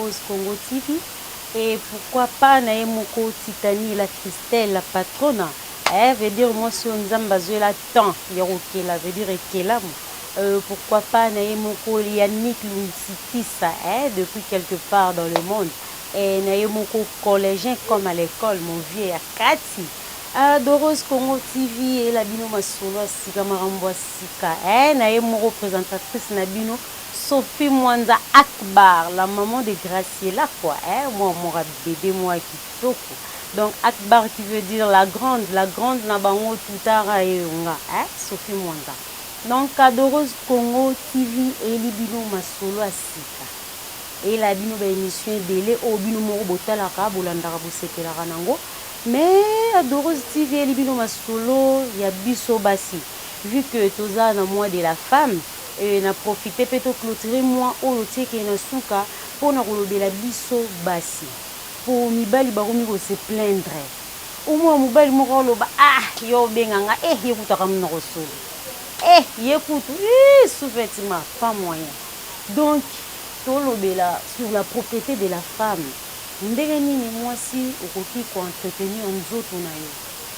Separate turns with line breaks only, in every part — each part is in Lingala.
Rose Congo TV. Et pourquoi pas naye moko Titani la Christelle la patronne. Veut dire moi si on zambazue la temps yorokela veut dire ekela. Pourquoi pas naye moko Yannick Lunsitisa depuis quelque part dans le monde. Et naye moko collégien comme à l'école mon vieux Akati. Rose Congo TV et la bino masolo sika marambo sika. Naye moko représentatrice na bino Sophie Mwanza Akbar, la maman de Graciela quoi. Moi mon bébé moi qui toko. Donc Akbar qui veut dire la grande na bango tutara et nga. Sophie Mwanza. Donc Rose Congo TV et libino masolo asika. Et la bino ba émission délai au bino moko botalaka bolandaka bosekelaka nango. Mais Rose TV et libino masolo ya biso basi. Vu que toza na mois de la femme et na profité peut-être clôturer moi au tieke na suka pour na kolobela biso basi. Pour mibali baromi ko se plaindre. Au moins mobali moko loba yo benganga yekutaka mna kosolo. Yekutu sous-vêtement pas moyen. Donc tolobela sur la propriété de la femme. Ndenge nini mwasi okoki ko entretenir nzoto na yo.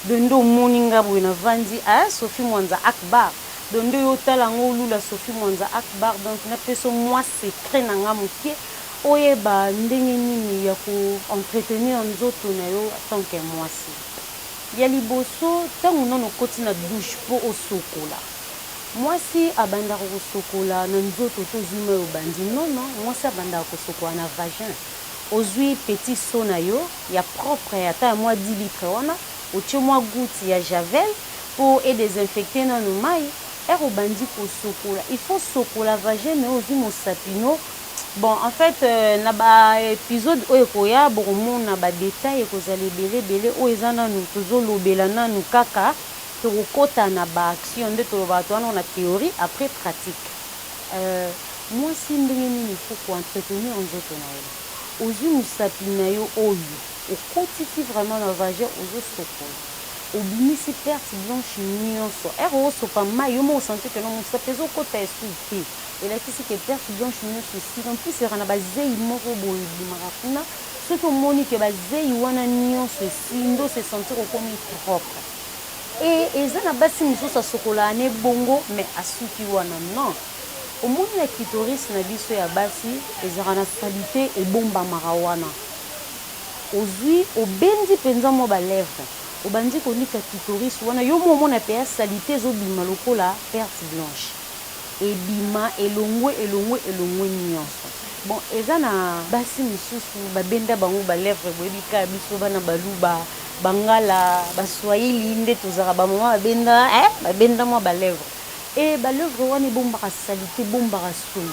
Dondo moninga bwena vandi Sophie Mwanza Akbar. Dondo yotala ngolula Sophie Mwanza Akbar. Donc na peso moi secret na nga mukie oyeba ndenge nini ya ko entretenir nzoto na yo tant que mwasi. Ya liboso tangu nono koti na douche po osokola. Mwasi abanda ko sokola na nzoto to zuma yo bandi non mwasi abanda ko sokola na vagin. Ozui petit sona yo ya propre ya ta moi 10 litres wana otie moi goutte ya javel pour désinfecter na no mai au bandi ko sokola. Il faut sokola vagin mais ozui mo sapino. Bon en fait na ba épisode oyo koya bomo na ba détail ko zali belé o ezana nu tozo lobela na nu kaka to kota na ba action de to ba to na théorie après pratique. Moi si ndenge nini faut ko entretenir nzoto na yo. Ozu musapina yo oyo okotisi vraiment na vagin ozo sokola obimisi perte blanche nyonso oso pa mai yo mo sentir que non musapezo kota esouté et là kisi que perte blanche nyonso si en plus sera na bazei moko boye bimakuna ce que monique bazei wana nyonso si ndo se sentir comme propre et eza na basi mususu sokola ne bongo mais asuki wana non. Au monde la clitoris na biso ya basi ezara na salité et bomba marawana. Ozui obendi penza mo ba lèvre. Obandi ko nika clitoris wana yo mo na pe salité zo bima lokola perte blanche. Et bima elongwe nyonso. Bon eza na basi misusu ba benda bango ba lèvre boyebika biso bana baluba bangala baswahili nde tozara ba mama benda ba benda mo ba lèvre. Et ba lèvre wana bomba ka salité bomba ka solo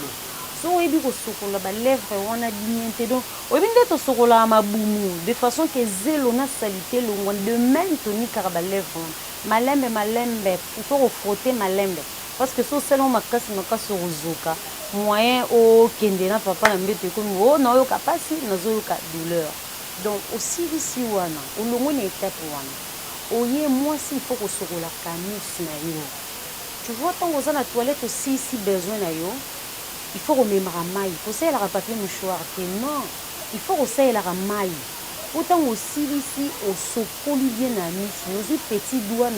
so oyebi ko sokola ba lèvre wana dignité donc oyebi nde to sokola mabumu de façon que zelo na salité longo de même toni ka ba lèvre malembe il faut frotter malembe parce que so selon makasi ozoka moyen o kende na papa na mbete ko na yo kapasi na zo ka douleur donc aussi ici wana o longo na étape wana oye moi si il faut ko sokola canus na yo. Tu vois, quand on a la toilette aussi, si besoin, il faut remettre la maille. Il faut la papier mouchoir. Non, il faut aussi la maille. Autant aussi ici, au sokoli bien ami, nos petits doigts,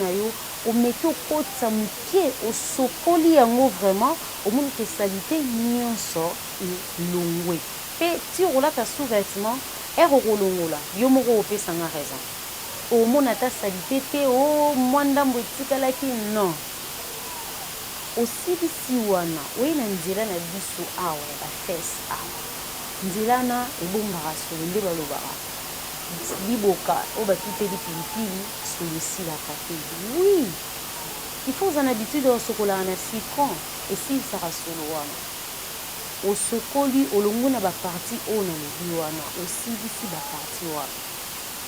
on met au côté de sa mouquet, au sokoli en haut vraiment, au monde que salité, n'y en sort, longue. Petit roula ta sous-vêtement, et rolongo là, yomoro opé sans raison. Au monde à ta salité, oh, moi d'ambotika là qui non. Aussi d'ici wana oui na nzela na biso awa ba fesse awa nzela na ebombaka solo nde balobaka liboka o batuteli pilipili solo esilaka te oui il faut en habitude osokolaka na citron esilisaka solo wana osokoli olongo na baparti oyo na lobi wana osilisi baparti wana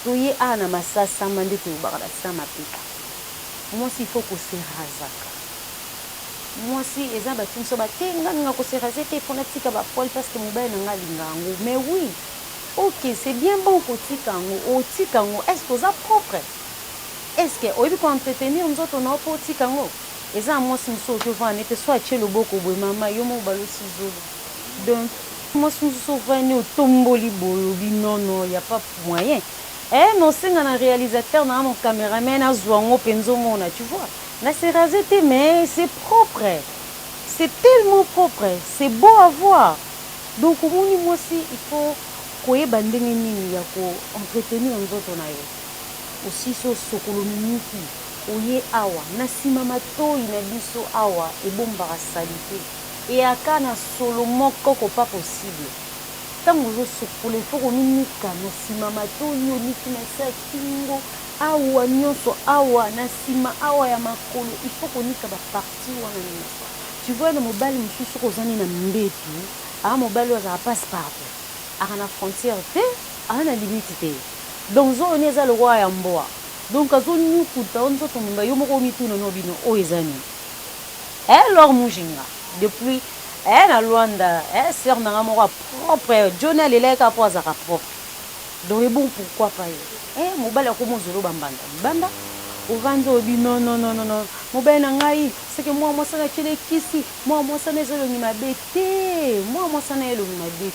toye awa na masasamba nde toyobaka na sa mapeka mwasi il faut koserazaka. Moi si eza batu so batenga nga ko se raser te fona tika ba poil parce que mobile nga lingango mais oui OK c'est bien bon ko tika ngo o tika ngo est-ce que ça propre est-ce que oyebi ko entretenir nzoto na po tika ngo eza moi si so ke va nete so a che loboko boy mama yo mo balo si zolo donc Moi, si nous sommes au tomboli bolobi, non, non, il n'y a pas moyen. Eh, non, c'est un réalisateur, non, mon caméraman, un zouango, penzo, mona, tu vois. Là, c'est rasé, mais c'est propre. C'est tellement propre. C'est beau à voir. Donc, moi aussi, il faut qu'on ait bandé nini, ya ko entretenir nous autres na yo. Aussi, so sokolo miniki, oye awa, nasima mato ina biso awa, et bon barasalité. Et aka na solo moko ko pas possible. Tant que sokolo, il faut qu'on nika, nasima mato, niki na sa kingo, awa nyonso, awa, nasima, awa ya makolo, il faut qu'on nika ba parti wana nisa. Tu vois, le mobile, je suis sûr na mbetu, ah mobile, ça passe partout. À la frontière, à la limite. Donc, on est à le roi en bois. Donc, à zone nous coûte, on se tombe, on me tout nos bino, oh, les amis. Et leur moujinga, depuis, elle a Luanda, elle sert dans un mot propre, Johnny, elle est là pour avoir propre. Donc, bon, pourquoi pas? Eh, mobile, comment je le bambanda? Banda? Au vendre, non, non, non, non, non. Mobile, nangai, c'est que moi, ça n'a qu'elle ici. Moi, ça n'est pas le ma bête. Moi, ça n'est pas le ma bête.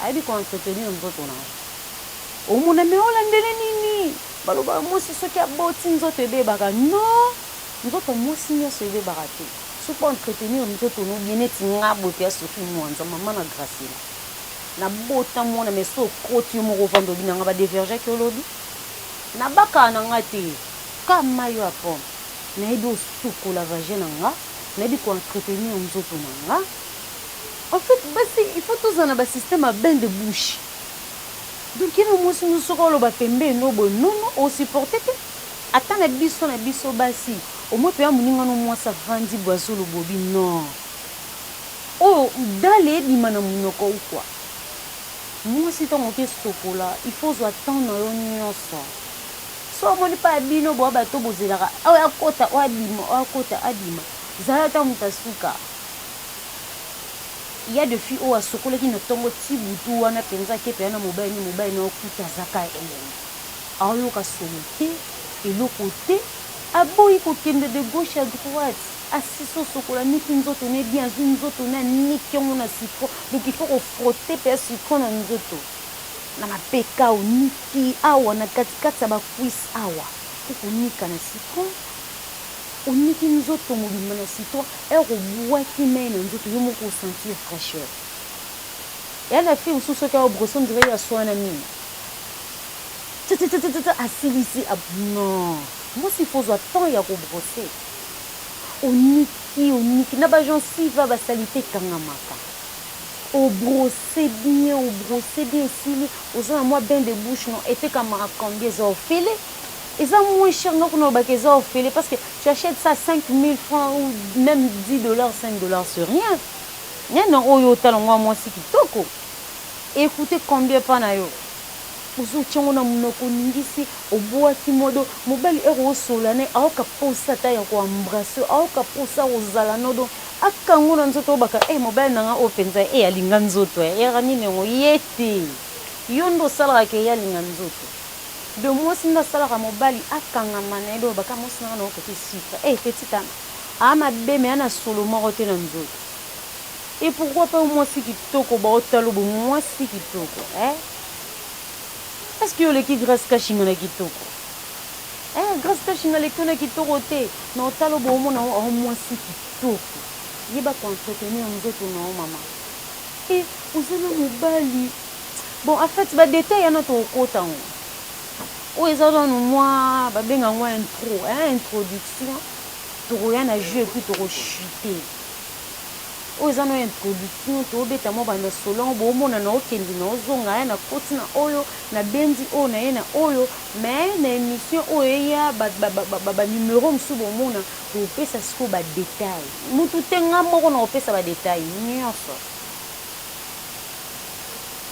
Aïe, qu'on entretenir un peu ton âge. Au monde, mais on l'a nini. Baloba, moi, c'est ce qui a bâti nous autres bébés. Non, nous autres, moi, si nous sommes bébés. Ce qu'on entretenir nous autres, nous bien être n'a beauté à ce qui nous en maman a grâce. Na beauté, moi, mais so côté, moi, au vendre, bien, on va déverger que l'objet. Na baka nangati. Comme maillot à pomme, n'a pas soukou la vagina, n'a pas entretenir nous autres. En fait, il faut tous un système à bain de bouche. Donc, il y a un moment où nous sommes non, on supporte. Attends, la biso basi. Au moins, il y a un moment où ça vendit boisson le bobi. Non. Oh, d'aller, il m'a ou quoi. Moi, si tu as un chocolat, il faut attendre un ça. So moni pa bino bo bato bozelaka awa akota wadima akota adima zalata mutasuka. Il y a des filles au asokola qui ne tombe ti butu wana penza ke pe na mobile na okuta zaka elene ayo ka soluté et le côté aboyi ko kende de gauche à droite asiso sokola niki nzoto ne bien nzoto na niki on a siko. Donc il faut frotter pe siko na nzoto na mapeka uniki awa na katikati ya bakwisi awa kukunika na siko uniki nzoto mobimba na siko erobwaki mai na nzoto yo moko sentir fraîcheur. Ya na fille ususu ka obroso ndire ya swana nini asilisi non moi s'il faut attendre ya ko brosser uniki na ba gencive ba salité kangamaka. Au brosser bien, s'il aux gens moi bain de bouche non et fait comme combien ça offert et ça moins cher non qu'on a que ça offert parce que tu achètes ça 5000 francs ou même 10 dollars 5 dollars sur rien. Rien non au yo talon moi si kitoko. Écoutez combien pas na yo. Uzuchongo na munoko ngisi obwaki modo mobali ero solane aoka posa ta ya ko embrasser aoka posa ozala nodo akango na nzoto baka mobali nanga openza alinga nzoto ya nini ngo yete yondo sala ke ya linga nzoto de moi sinda sala ka mobali akanga manedo baka mosina na okati sifa petita ama beme ana solo moko te na nzoto. Et pourquoi pas moi si kitoko ba otalo bo moi si kitoko est-ce que les qui grâce cachina na kitoko grâce cachina les qui na kitoko te na otalo bo mo na au moi si kitoko yeba ko entretenir nous autres na maman et uzana mobali bon en fait ba détail na to kota o ezalo no moi ba benga moi introduction to rien à jouer puis to chuter o ezano introduction to beta mo bana solon bo mona na okendi na ozonga na koti na oyo na bendi o na yena oyo mais na émission oyo ya ba numéro msu bo mona to pesa siko ba détail mutu tenga moko na opesa ba détail nyonso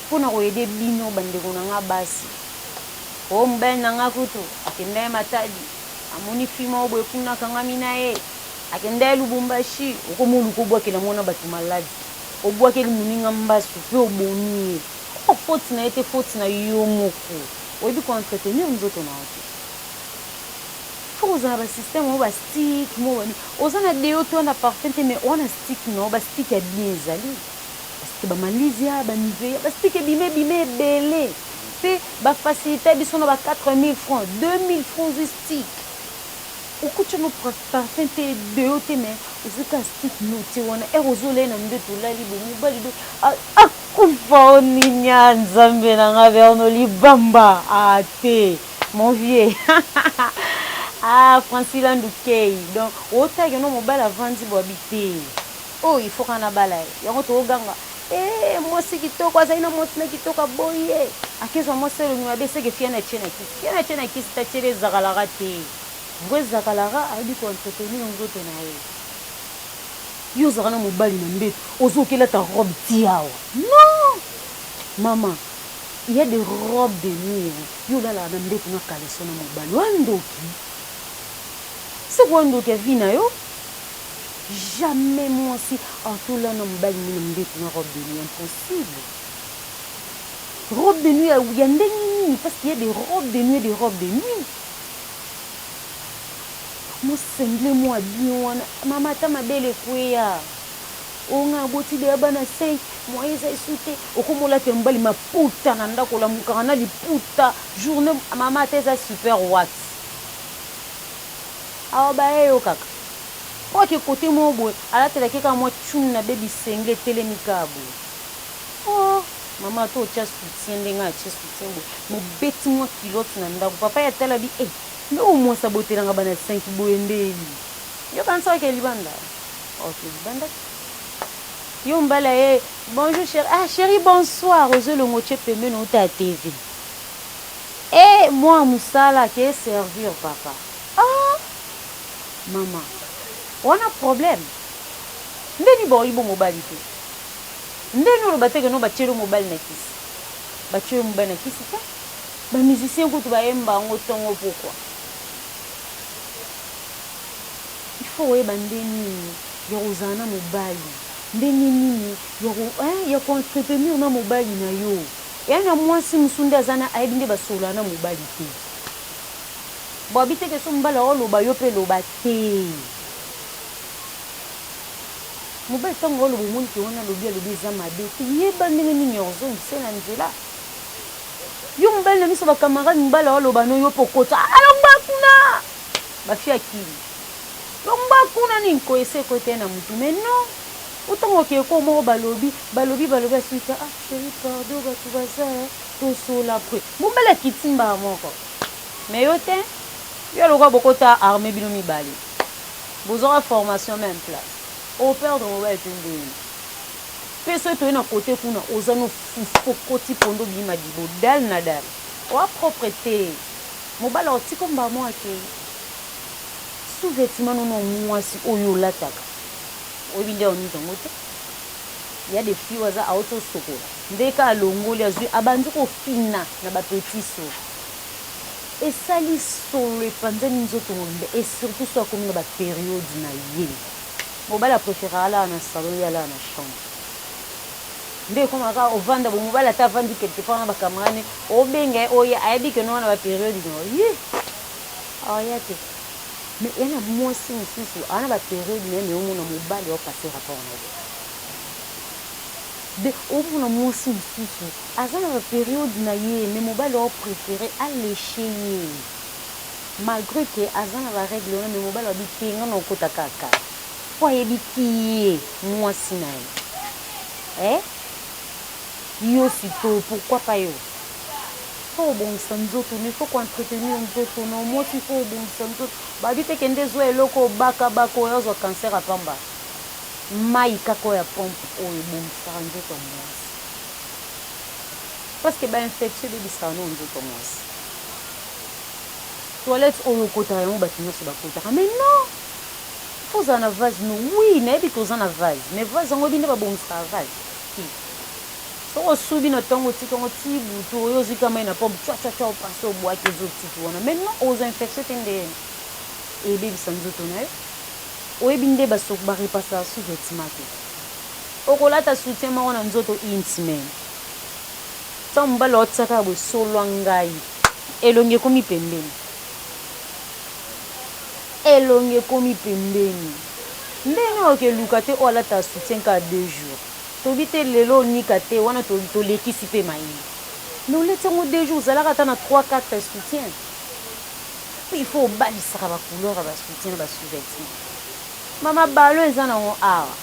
pona ko yede bino bandeko na nga basi o mbel na nga kutu akende matadi amoni fima obo ekuna kanga minae akende Lubumbashi okomulu ko bwakela mona batu maladi obwakeli muninga mbasu pe oboni o faute na été faute na yo moko oyebi ko entretenir nzoto na oto faut za ba système o ba stick mo wani ozana deo to na parfait mais on a stick no ba stick ya bien ezali que ba Malaysia ba Nivea ba stick bimé belé pe ba facilité biso na ba 4000 francs 2000 francs de stick okuti no parfum te de ote mais uzuka stick no te wana erozole na ndeto lali bo mobali do akufa oninya nzambe na nga verno libamba ate mon vieux Francila Ndukei donc otaki no mobali avandi bo habité oh il faut kana bala yango to ganga mwasi kitoko azali na mwasi na kitoko boye akezwa mwasi elongi mabe seke fia na chena kisi tatiele ezakalaka te ngo ezakalaka ayebi koentretenir nzoto na ye yo ozalaka na mobali na mbeto ozokelata robe ti awa non mama il y a des robes de nuit yo olalaka na mbeto na kaleso na mobali wandoki seko wandoki avi na yo jamais moi aussi en tout là non belle une robe de nuit impossible robe de nuit il y a des parce qu'il y a des robes de nuit et des robes de nuit moi semble moi bien maman ta ma belle kwea on a boti de bana 5 moi ils a sauté au comme la tembali ma puta na ndako la mukana li puta journée maman ta super wax ah ba yo kaka Kwa ki kote mo boy, ala te la keka mo chun na baby sengle telemi kabo. Oh, mama to cha soutien ndenga cha soutien bo. Mo beti mo kilote na ndako. Papa ya tela bi me o mo sabote nga bana 5 boy ndeli. Yo kansa ke libanda. OK, libanda. Yo mbala bonjour chérie. Ah chérie, bonsoir. Ozo le moche pembe no ta TV. Moi musala ke servir papa. Ah, maman. On a problème. Ndeni bo ibo mobile te. Ndeni lo bateke no bachelo mobile na kisi. Bachelo mobile na kisi ta. Ba musicien ko to ba yemba ngo tongo pourquoi. Il faut e bandeni yo uzana mobile. Ndeni nini yo ko entretenir na mobile na yo. Yana mwasi musunda azana aibinde basola na mobile te. Bo abiteke so mbala lo ba yo pe lo ba te. Mobile tango lo bomoni ke wana lobi alobi eza mabe te yeba ndenge nini ozongise na nzela yo mobile na miso bakamarade mobile aloba no yo pokota alongba kuna bafi akili longba kuna nini koyese kote na mutu mais non otango ke ko moko balobi asuita chérie pardon bato baza tosola pre mobile akitimba moko mais yo te yo lokwa bokota armé bino mibale bozora formation même place au père de mobile tende peso to na côté kuna ozano fukoti pondo bima dibo dal na dal wa propreté mobile otiko mba mo ake sous-vêtement non mwasi oyo lataka obinde oni tongote il y a des filles waza auto sokola ndeka alongoli azui abandi ko fina na ba petit so et sali solo panzani nzoto ngombe et surtout soit comme na ba période na ye mobile préféré ala na salon ya la na chambre ndé comme aka ovanda bo mobile ata vandi quelque part na ba camarade o benga oya ayebi que non na ba période no yi ayate mais yana mwasi mususu ana ba période même o mona mobile o passer rapport na yo de o mona mwasi mususu azana ba période na ye mais mobile o préféré allécher malgré que azana ba règle mais mobile o bitenga na okota kaka yebikiye mwasi na ye yo sito pourquoi pas yo faut bongisa nzoto il faut entretenir nzoto na mwasi faut bongisa nzoto babite kende zo eloko baka oyo zo cancer apamba mai kako ya pompe oyo bongisa nzoto mwasi parce que ba infection de bisano nzoto mwasi toilette oyo kota yango batinyo so bakota mais non faut en vase no oui nayebi koza na vase mais vase yango binde babongisa vase soko subi na ntongo tika ngo ti butu oyo ozika mai na pompe twa opase obwaki ezotiki wana maintenant oza infection te nde ebebisa nzoto na yo oyebi nde basoko barepasa sous-vêtement te okolata soutien moko na nzoto intime ntango mobali otiaka boye solwa ngai elongi ekomi pembeni elongi ekomi pembeni ndenge okeluka te oyo alata soutien ka 2 jours tobite lelo nika te wana tolekisi pe mayini mais oleti yango 2 jours ozalaka ata na 3 4 soutien puis il faut obalisaka bacouleur ya basoutien na basous-vêtement mama balo eza nango awa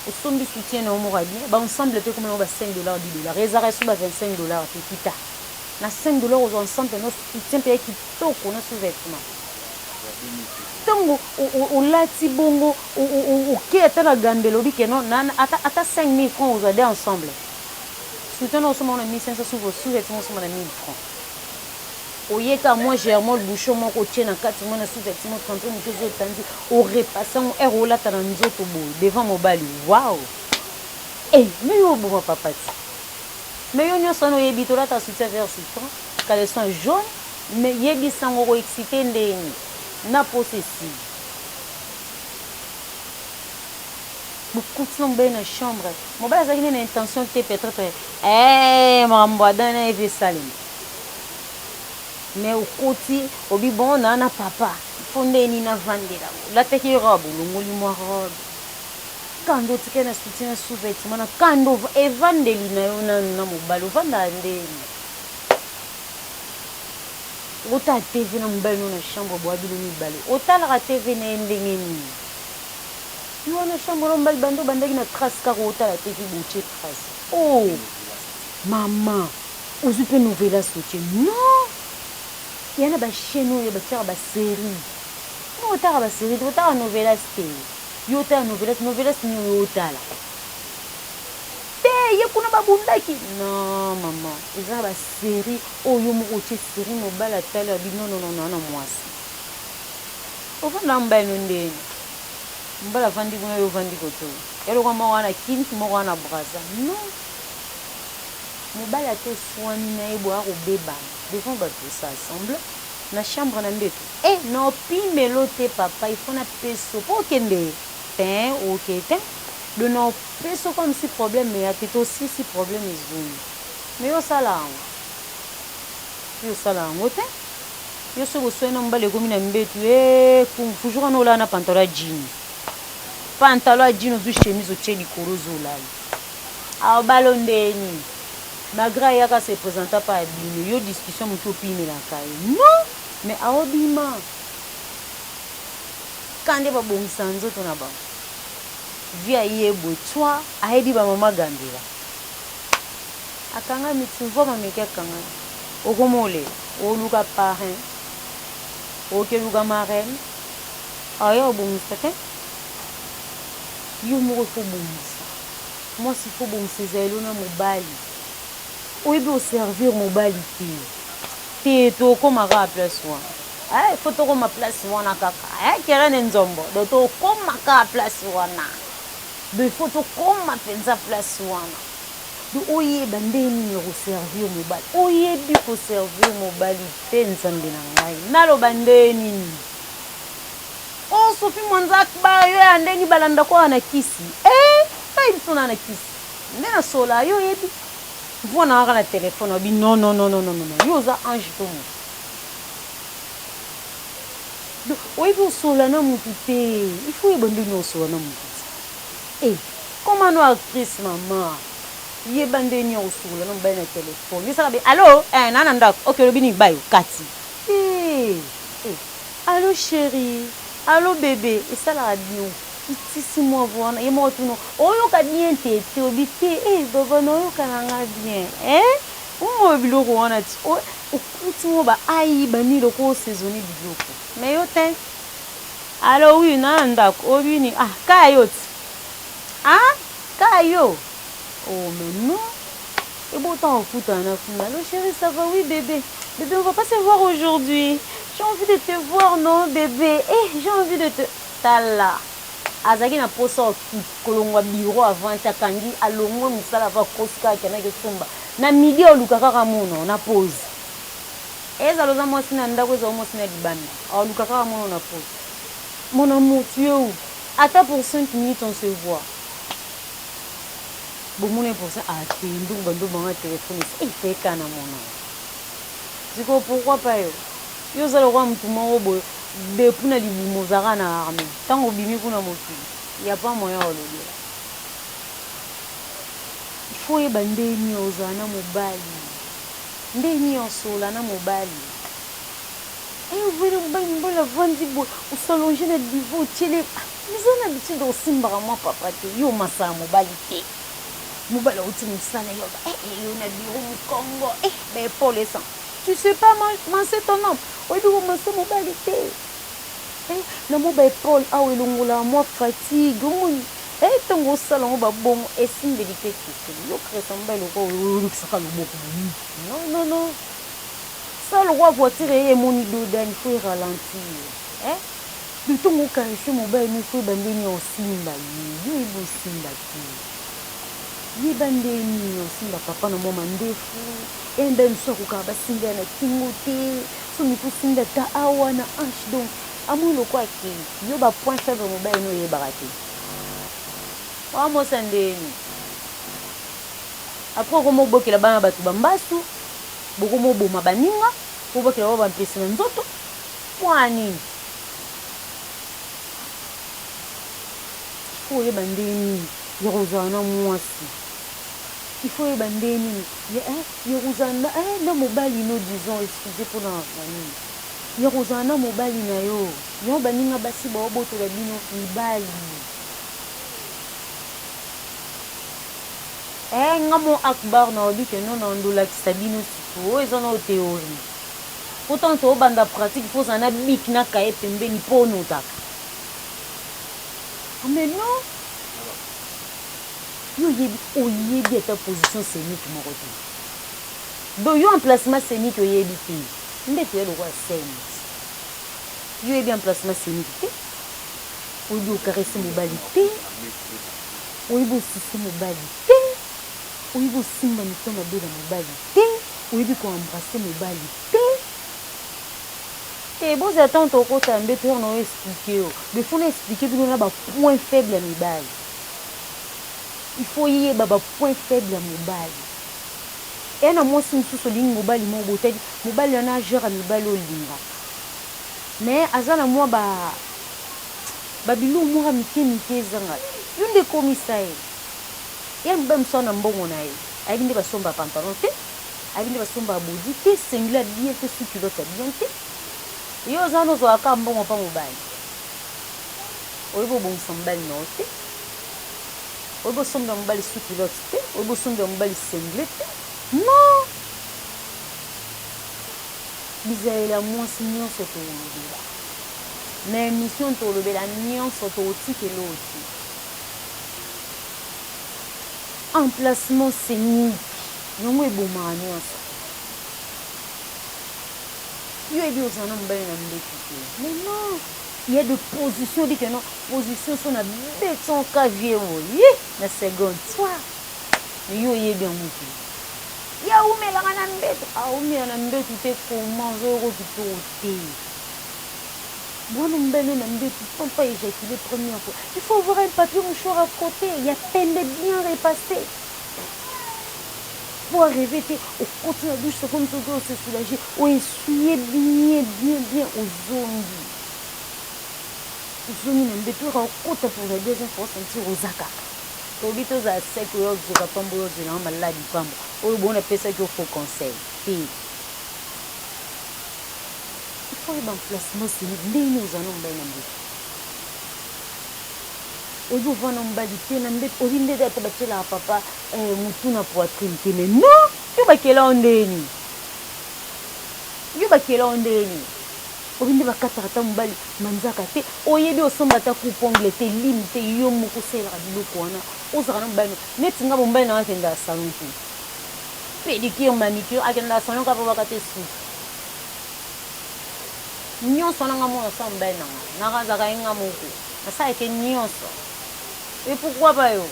osombi soutien na yo moko ya bien baensemble mpe komona yango $5 $10 ezaka so $25 te kita na $5 ozwa ensemble no soutien mpe ya kitoko na sous-vêtement ntango olati bongo oke ata na gambelo obi ke non ata 5000 francs ozwa de ensemble soutien na osomba na 1500 sous-vêtement osomba na 1000 francs oyeka moi germain bouchon moko otie na kati mwana sous-vêtement 30 moto ozotandi orepasse yango ere olata na nzoto boye devant mobali wow me yo oboma papa ti me yo nyonso wana oyebi tolata soutien vert citron caleçon jaune me yebisango koexcite ndeni na possessive bokoti na mobali na chambre mobali azalaki nde na intention te peut-être makambo adana eve esalema mais okoti obi bon na papa fo ndeni navandela lataki robe olongoli mwa robe kando otike na soutien sous-vêtement na kando evandeli na yo na mobali ovanda ndeni otala tv na mobali no na chambre boya bilo mibale otalaka tv na ye ndenge nini yo wana chambre na mobali bando bandaki na trace kaka otala tv botie trace mama ozwi mpe novela sotie non yana bachaîne oyo batiaka basérie no otaka basérie te otaka novelas te yo otala novelas nini oyo otala te ye kuna babundaki non mama eza basérie oyo moko otie série mobali atali abi nononono na mwasi ovanda mobali no ndeni mobali avandi kuna yo ovandi koto eloko moko wana kinki moko wana braza non mobali ate swani na ye boya kobebana devant bato s'assemble na chambre na mbeto na opimelo te papa il faut na peso mpo okende te okete de na peso comme si problème eya te to si problème ezongi me yosala yango te yo soki oswai na mobali ekomi na mbeto toujours wana olala na pantalon ya jean ozwi chemise otie likolo ozolala aobalo ndeni malgré ayaka se présenta pa abime yo discussion moto opimelaka ye non mais aobima kande babongisa nzoto na bango vi ayebwe twa ayebi bamama gambela akanga mitimvo mameki akanga okomole oluka parrain okeluka marraine aya obongisa te yo moko fo bongisa mwasi fo bongisa ezali na mobali oyebi oservir mobali te tokomaka place wana fo tokoma place wana kaka kerene nzombo do tokomaka place wana do ifo tokoma mpenza place wana do oyeba ndeni ya koservir mobali oyebi koservir mobali te nzambe na ngai naloba ndeni sofi mwanzakba yo ya ndeni balanda kwa na kisi biso na kisi nde na sola yo oyebi mvona waka na telefone wabi non yo oza ange to moto oyebi osola na motu te ifo oyeba ndeni osola na motu te koma no actrice mama yeba ndeni ya osola na mobali na telefone yosaka be allo nana ndako oke olobi nini bayo kati allo chéri allo bébé esalaka bien itisi mwa wana ye moko tuno oyoka bien tete obi te baba na oyoka nanga bien oyo biloko wana ti okuti mo baayi bani loko osaisonne biloko me yo te allo oui nana ndako obi ni kaya yo ti kaya yo mais non autant ofuta na funa allo chéri ça va oui bébé on va pas se voir aujourd'hui j'ai envie de te voir non bébé j'ai envie de te tala azaki na posa kolongwa biro avant takangi alongwe musala va koska kanake somba na midi oluka kaka mono na pause ezaloza mwasi na ndako ezo mwasi na libanda oluka kaka mono na pause mon amour tu es où attends pour 5 minutes on se voit bomone pour ça ndungu bando banga téléphone fait kana mono diko pourquoi pas yo zalo kwa mtu moko boye depuis na libumo zaka na armée tango bimi kuna motu ya pas moyen olobela faut yeba ndeni ozala na mobali ndeni osola na mobali ovele mobali mobali avandi boye osalonge na divo otiele eza na habitude osimbaka mwa papa te yo masala mobali te mobali auti mosala yo yo na biro mokongo baepole san tu sais pas manse ton homme oyebi komanse mobali te na mwa baepole awa elongolaka mwa fatigue omoni ntango osala ngo babongo esimbeli mpe kete yo kresa mobali lokwa olukisaka loboko non ça lokwa voiture eye emoni dodani faut eralentir ntongo okarese mobali nofo yeba ndeni osimba yo yeba osimba te yeba ndeni osimba papa na mwa mandefu mbe mosu akokaka basimba na kingo te so miko osimba ta awa na hanche donc amoi lokwa ke yo bapoint faible mobali noyebaka te wamosa ndeni apres okomobokela bana bato bambasu bokomoboma baninga kobokela bao bampesi na nzoto mwa nini ifo oyeba ndeni ya kozala na mwasi ifo oyeba ndeni ya kozala na mobali no disons excuse mpona nini ya kozala na mobali na yo yo baninga basi baobotola bino mibali nga mo akbar na obi ke no na ondolakisa bino siko oyo eza na otheorie pourtant toobanda pratique mpo ozala na bik na kaye pembeni mpo onotaka mais non yo oyebi ata position scénique moko te donc yo emplacement scénique oyebi te nde toye lokwa scène yo oyebi emplacement scénique te oyebi okarese mobali te oyebi osise mobali te oyebi osimba mito mabe na mobali te oyebi koembrase mobali te bozala ntango tokota ya mbeto yana oyo explike yo befona explike bino na bapoint faible ya mibali il faut yeba bapoint faible ya mobali na mwasi mosusu olingi mobali mo botali mobali wana agere ya mibali olingaka mais aza na mwa babilo mwaka mike ezanga yo nde komisa ye mobali mosu na mbongo na ye ayebi nde basomba pantalon te ayebi nde basomba abodi te sengli abien te sukilote abien te yo oza na ozwaka mbongo mpa mobali oyebi obongisa mobali na yo te oyebi osombela mobali sukilote te oyebi osombela mobali sengle te non bizalela mwasi nyonso tolobela na émission tolobela nyonso totikela oti emplacement scénique yango ebomaka nyonso yo ebi ozala na mobali na mbeki te mais non il y a de position dit que non position so na beton cavier oyi na seconde toi mais yo oyebi yango te ya umelaka na mbeto aumela na mbeto te comment ozoyoko kitoko te mwana mobali na mbeto pampa éjaculé première fois il faut avoir un papier mouchoir à côté il y a peine de bien repasser pour arriver au côté de la douche c'est comme ça qu'on se soulager ou essuyer bien aux zombies na mbeto au côté pour la deuxième fois sentir aux akaka tobi tozala seke oyo ozoka pamba oyo ozela ngo maladi pamba oyo bona apesaki ofo conseil te ifo yeba emplacement seni ndeni ozala na mobali na mbeto oyebi ovanda mobali te na mbeto oyebi ndede ata batielaka papa motu na poitrine te mais non yo bakela o ndeni oyebi nde bakataka ata mobali manzaka te oyebi osomba ata coupongle te lime te yo moko osalelaka biloko wana ozalaka na mobali neti nga mobali na akendaka salon te pédicure manicure akendaka salon kapa baka te suki nyonso nanga mona osala mobali nanga nakazaka ye nga moko nasalake nyonso et pourquoi pas yo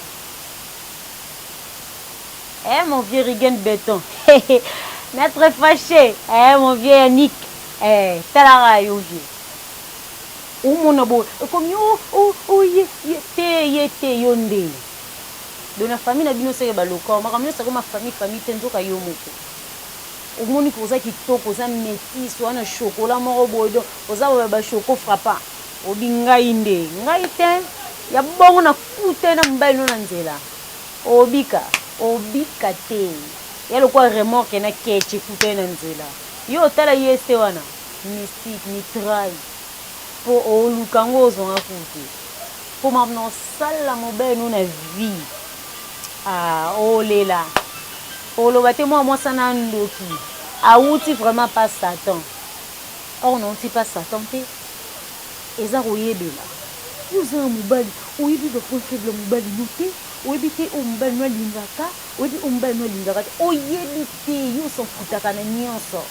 mon vieux Rigen Béton maître fâché mon vieux Yannick talaka yo vie omona boye ekomi ye te yo ndeni donc na famille na bino seke baloka makambo nyonso akoma famille te nzoka yo moko omoni ko oza kitoko oza métis wana chokola moko boye donc oza boye bachoko frappant obi ngai nde ngai te ya bongo na kute na mobali no na nzela obika obika te ya lokwa remorque na keche kuta na nzela yo tala yeste wana mystique mitraille po oluka ngo ozonga kute po mamna osala mobele no na vie olela oloba te mwa mwasa na ndoki awuti vraiment pas Satan or non ti pas Satan te eza koyebela yo oza na mobali oyebi bapoint faible mobali no te oyebi te oyo mobali no alingaka oyebi oyo mobali no alingaka te oyebi te yo osofutaka na nyonso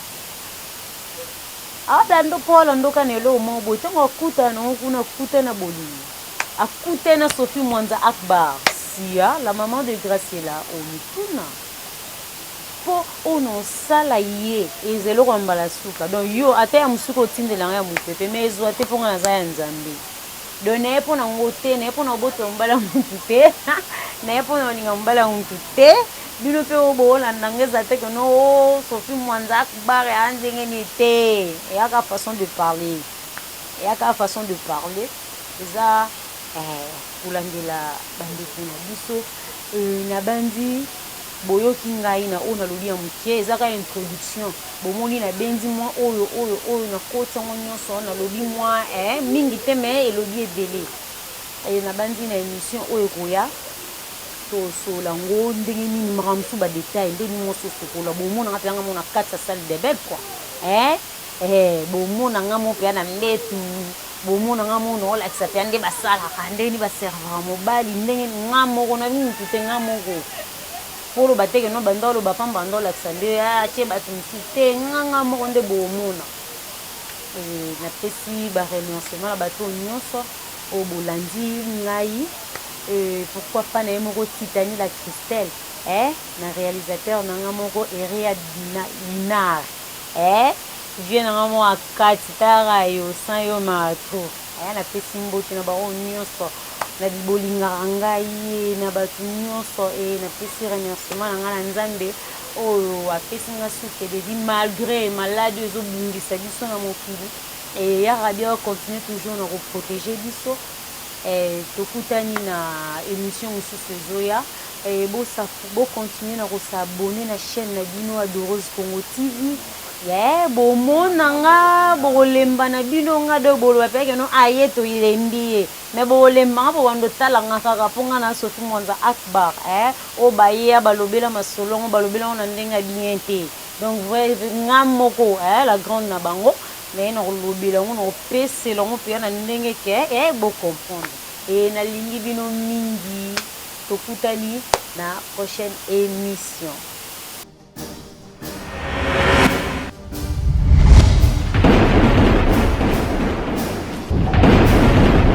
abanda Paul ndoka nelo omo boye ntango akutana nango kuna akuta na bolingo akuta na Sophie Mwanza Akbar sia la maman de Graciela omituna po ono sala ye ezelo kwa mbala suka donc yo ata ya musuka otindela ya mupepe mais ezwa te ponga na za ya nzambe donc naye mpo na ngo te naye mpo na obotola mbala mutu te naye mpo na olinga mbala mutu te bino mpe oboolanda ngo eza te kono Sophie Mwanza Akbar ya ndengeni te eyaka façon de parler eza kolandela bandeko na biso na bandi boyoki ngai na oyo nalobi ya moke ezaka introduction bomoni na bendi mwa oyo na koti yango nyonso nalobi mwa mingi te me elobi ebele na bandi na émission oyo ekoya tosola ngo ndenge nini makambo mosusu badetail nde nini mosusu sokola bomonanga mpe yanga mo na kati ya salle de bain quoi bomonanga mo mpe ya na mbetu bomonanga mo naolakisa mpe ya nde basalaka ndenge nini baservaka mobali ndenge nga moko na bino te nga moko polo bateke no banda oloba pamba banda olakisa nde atie bato mosusu te nganga moko nde bomona napesi baremerciement na bato nyonso oyo bolandi ngai pourquoi pas na ye moko Titani la Christelle na réalisateur nanga moko Eria Linar vie nanga moko akati tara yo san yo mato napesi mbote na bango nyonso na bolingaka ngai na bato nyonso napesi remerciement na ngai na nzambe oyo apesi nga suki ebedi malgré maladi ezobungisa biso na mokili yaka bia continue toujours na koprotege biso tokutani na émission mosusu ezoya bocontinue na kosabone na chaîne na bino Adoreuse Congo TV bomonanga bokolemba na bino nga de boloba peke no aye toyelembi ye me bokolembanga po bando talanga kaka mpo nga na Sophie Mwanza Akbar oyo bayeya balobela masolongo balobela ngo na ndenge ya bien te donc vrai nga moko la grande na bango naye na kolobela ngo na kopesela ngo mpe ya na ndenge ke bocomprendre nalingi bino mingi tokutani na prochaine émission.